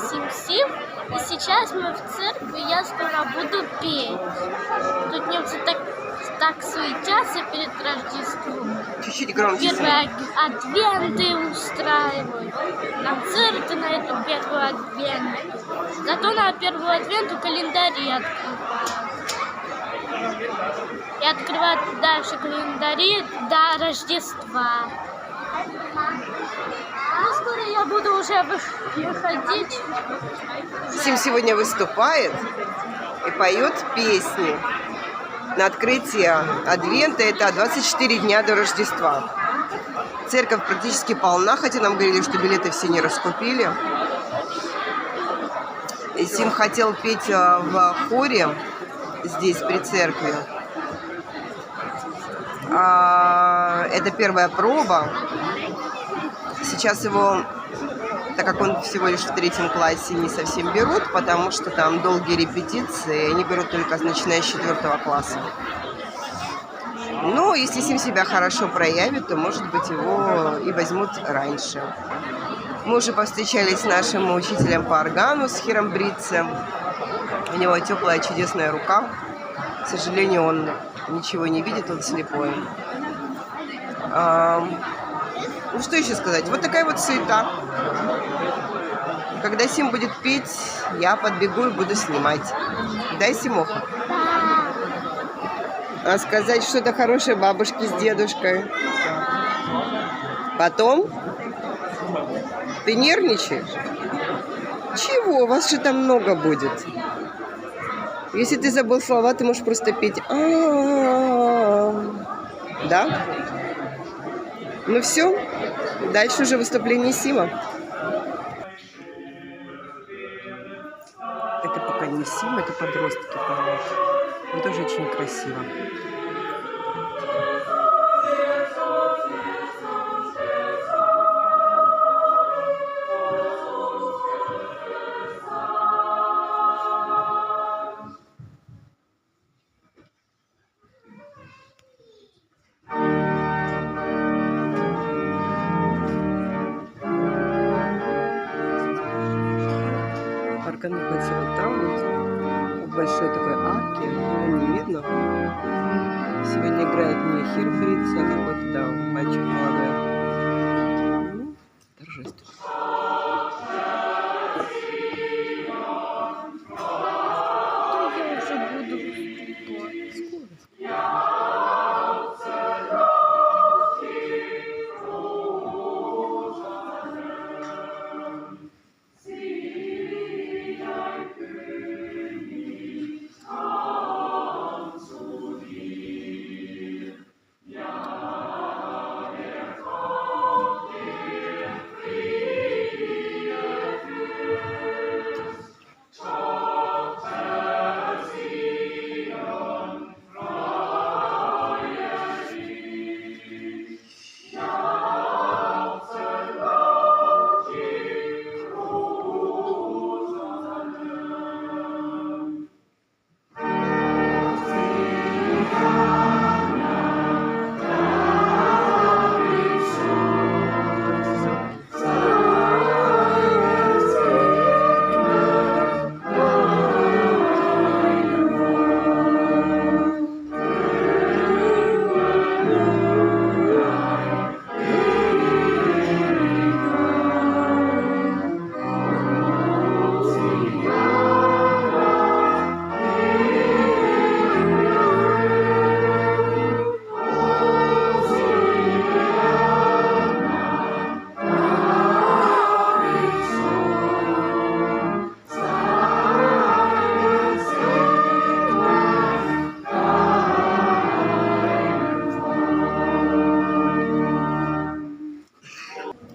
Сим-Сим. И сейчас мы в церкви, я скоро буду петь. Тут немцы так суетятся перед Рождеством. Чуть-чуть громче. Первые адвенты устраивают. Концерты на эту первую адвент. Зато на первую адвенту календари открывают. И открывают дальше календари до Рождества. Ну, скоро я буду уже выходить. Сим сегодня выступает и поет песни на открытие Адвента. Это 24 дня до Рождества. Церковь практически полна, хотя нам говорили, что билеты все не раскупили. И Сим хотел петь в хоре здесь, при церкви. Это первая проба. Сейчас его, так как он всего лишь в 3 классе, не совсем берут, потому что там долгие репетиции, они берут только начиная с 4 класса. Но если Сим себя хорошо проявит, то, может быть, его и возьмут раньше. Мы уже повстречались с нашим учителем по органу, с Хиром Бритцем. У него теплая, чудесная рука. К сожалению, он ничего не видит, он слепой. Ну, что еще сказать? Вот такая вот суета. Когда Сим будет петь, я подбегу и буду снимать. Да, Симоха? А сказать что-то хорошее бабушке с дедушкой. Потом? Ты нервничаешь? Чего? Вас же там много будет. Если ты забыл слова, ты можешь просто петь. Да? Ну все. Дальше уже выступление Сима. Это пока не Сим, это подростки поют. Он тоже очень красиво. Орган находится вот там, вот, в большой такой арке, его не видно. Сегодня играет не Хир Бритц, а какой-то, да, мальчик молодой. Ну, торжественно. Я уже буду выступать.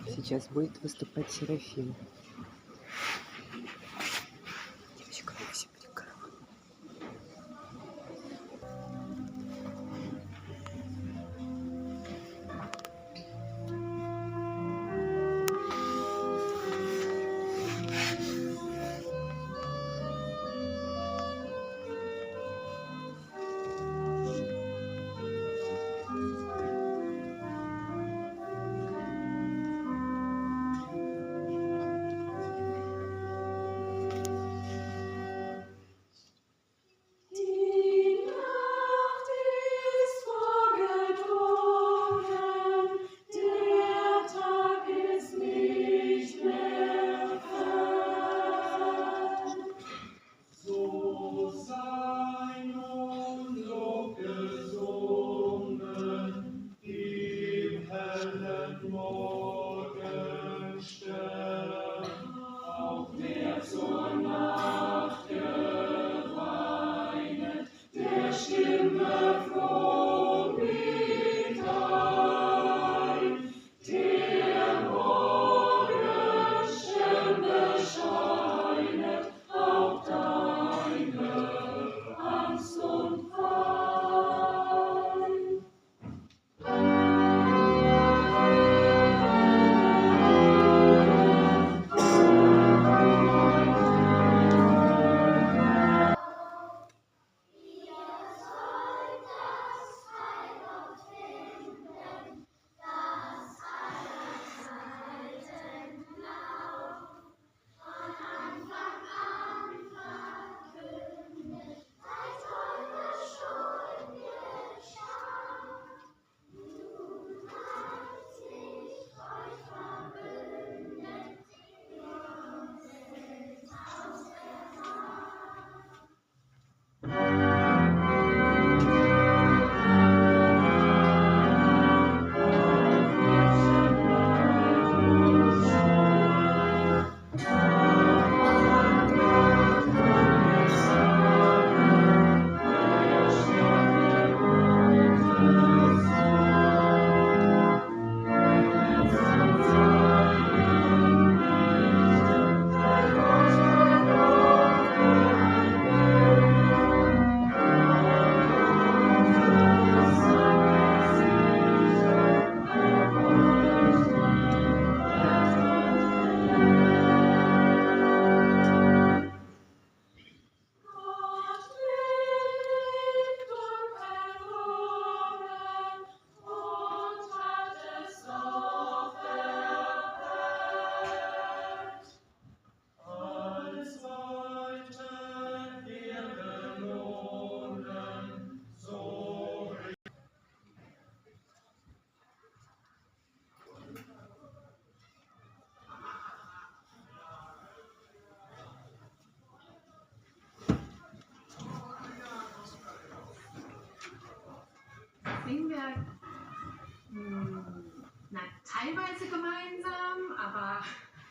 Сейчас будет выступать Серафим. Девочка, вы все прекрасны.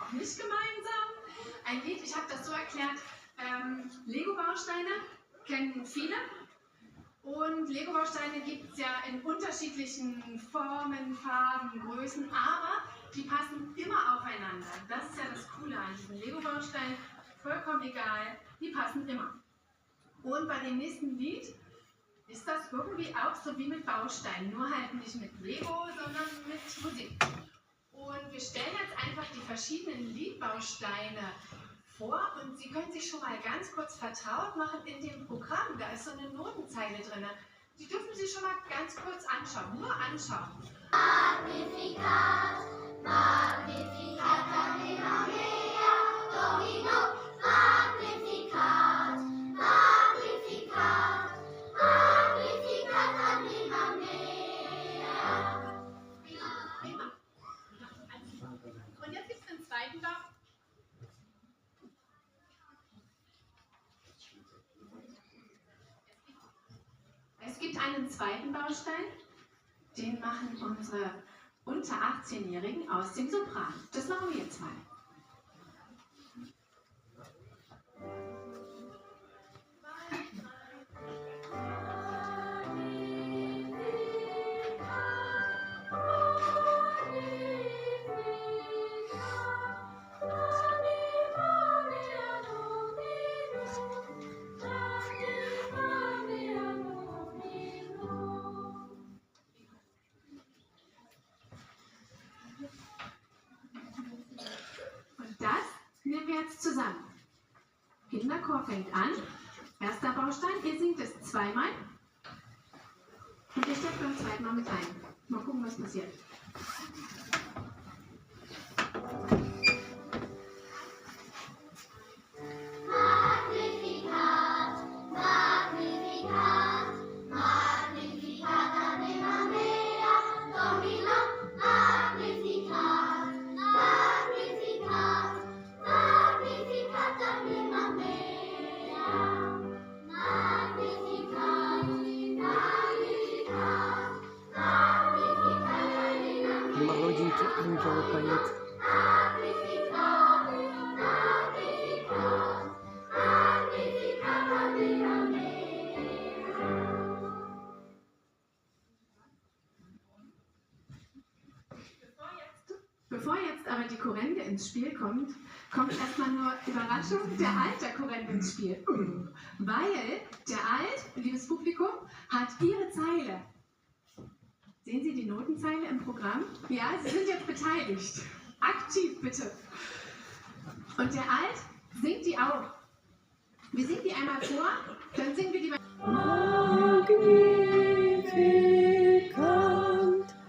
auch nicht gemeinsam. Ein Lied, ich habe das so erklärt, Lego-Bausteine kennen viele. Und Lego-Bausteine gibt es ja in unterschiedlichen Formen, Farben, Größen, aber die passen immer aufeinander. Das ist ja das Coole an diesen Lego-Bausteinen. Vollkommen egal, die passen immer. Und bei dem nächsten Lied ist das irgendwie auch so wie mit Bausteinen, nur halt nicht mit Lego, sondern mit Musik. Und wir stellen jetzt einfach die verschiedenen Liedbausteine vor und Sie können sich schon mal ganz kurz vertraut machen in dem Programm. Da ist so eine Notenzeile drin. Die dürfen Sie schon mal ganz kurz anschauen, nur anschauen. Magnificat, Magnificat, Anima mea, Domino, Magnificat, Magnificat, Magnificat, Anima mea. Prima. Und jetzt gibt es den zweiten Baustein. Es gibt einen zweiten Baustein, den machen unsere unter 18-Jährigen aus dem Sopran. Das machen wir jetzt mal. Das nehmen wir jetzt zusammen. Kinderchor fängt an. Erster Baustein, ihr singt es zweimal. Und ihr steckt beim zweiten Mal mit ein. Mal gucken, was passiert. Magnificat, Magnificat, Magnificat, Anima mea, Domino, Magnificat, Magnificat, Magnificat, Anima mea, Magnificat, Magnificat, Magnificat, Anima mea. Молоденький ангел поет. Magnificat, Magnificat, Magnificat, Anima mea. Bevor jetzt aber die Korrente ins Spiel kommt, kommt erstmal nur Überraschung, der Alt der Korrente ins Spiel. Weil der Alt, liebes Publikum, hat ihre Zeile. Sehen Sie die Notenzeile im Programm? Ja, Sie sind jetzt beteiligt. Aktiv bitte. Und der Alt singt die auch. Wir singen die einmal vor, dann singen wir die bei. Magnificat,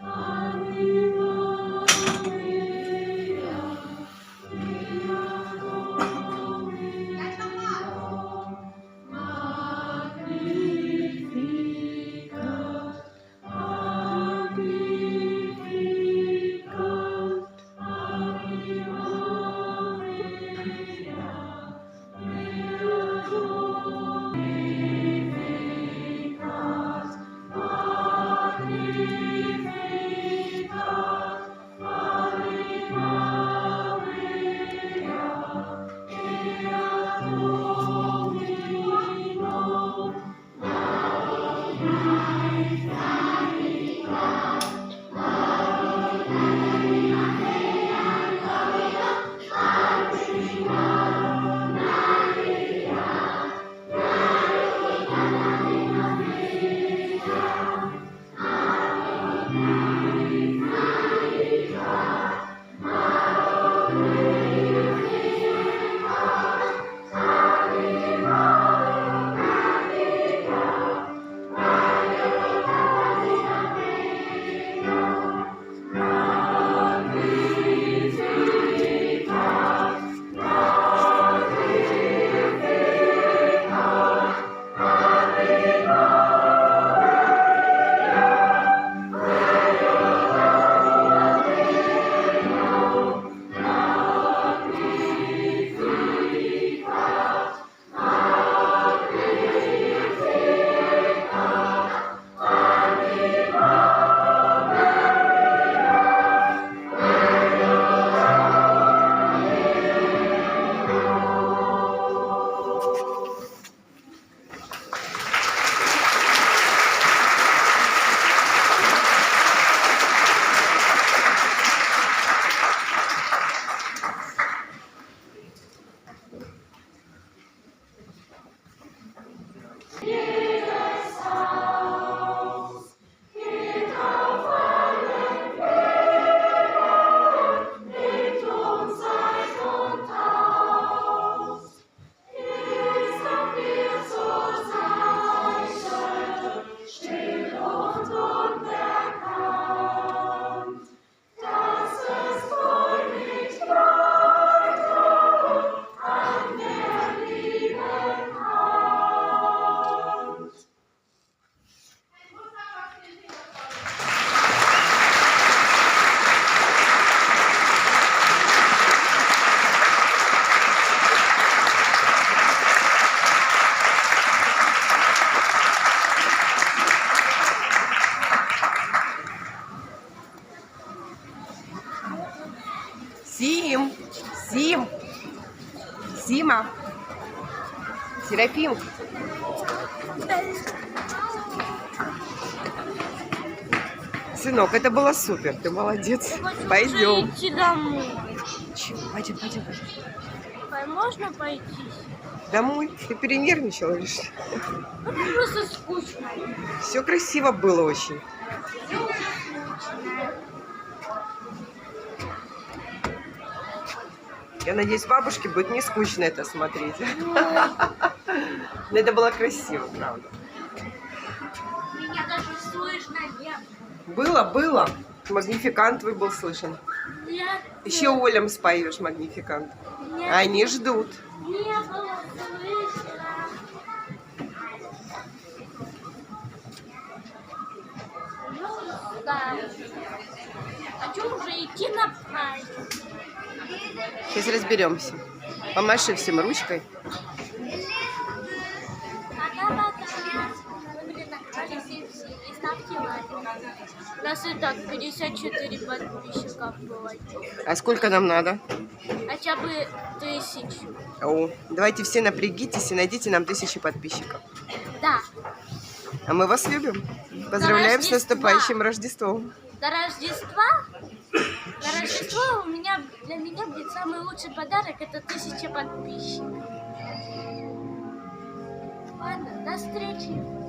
Anima mea. Gleich nochmal. Magnificat, Magnificat, Anima mea, mea Domini. Сима. Серафим. Сынок, это было супер. Ты молодец. Пойдем. Идти домой. Чего? Пойдем. Можно пойти? Домой? Ты перенервничала или что? Ну, просто скучно. Все красиво было очень. Я надеюсь, бабушке будет не скучно это смотреть. Но это было красиво, правда. Меня даже слышно нет. Было. Магнификант твой был слышен. Нет. Еще Олям споешь Магнификант. Нет. Они ждут. Не было слышно. Ну, да. Хочу уже идти на праздник. Сейчас разберемся. Помаши всем ручкой. Пока-пока. Вы были на канале Симси и ставьте лайк. У нас и так 54 подписчиков было. А сколько нам надо? Хотя бы 1000. О, давайте все напрягитесь и найдите нам 1000 подписчиков. Да. А мы вас любим. Поздравляем с Рождества. наступающим Рождеством. До Рождества? До Рождества для меня будет самый лучший подарок — это 1000 подписчиков. Ладно, до встречи.